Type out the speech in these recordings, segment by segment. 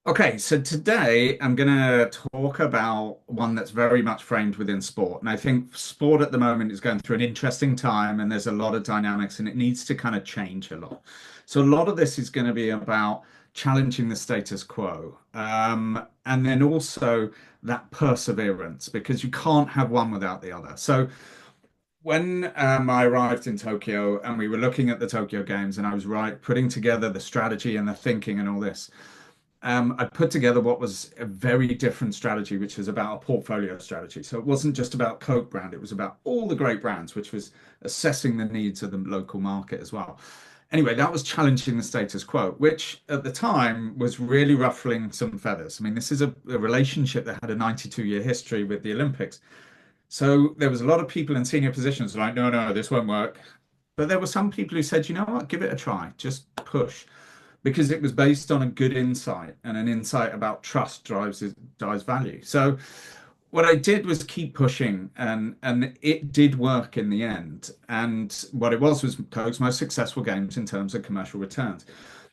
Okay, so today I'm going to talk about one that's very much framed within sport. And I think sport at the moment is going through an interesting time and there's a lot of dynamics and it needs to kind of change a lot. So a lot of this is going to be about challenging the status quo. And then also that perseverance, because you can't have one without the other. So when I arrived in Tokyo and we were looking at the Tokyo Games and I was putting together the strategy and the thinking and all this. I put together what was a very different strategy, which was about a portfolio strategy. So it wasn't just about Coke brand, it was about all the great brands, which was assessing the needs of the local market as well. Anyway, that was challenging the status quo, which at the time was really ruffling some feathers. I mean, this is a relationship that had a 92-year history with the Olympics. So there was a lot of people in senior positions like, no, no, this won't work. But there were some people who said, you know what, give it a try, just push because it was based on a good insight and an insight about trust drives value. So what I did was keep pushing and it did work in the end. And what it was Coke's most successful games in terms of commercial returns.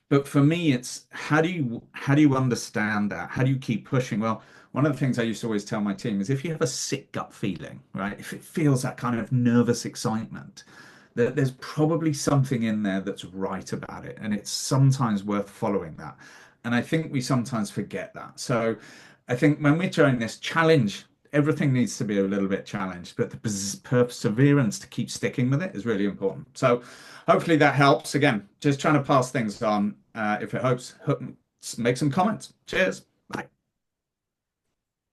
But for me, it's how do you understand that? How do you keep pushing? Well, one of the things I used to always tell my team is if you have a sick gut feeling, right? If it feels that kind of nervous excitement, that there's probably something in there that's right about it. And it's sometimes worth following that. And I think we sometimes forget that. So I think when we're trying this challenge, everything needs to be a little bit challenged, but the perseverance to keep sticking with it is really important. So hopefully that helps. Again, just trying to pass things on. If it helps, make some comments. Cheers.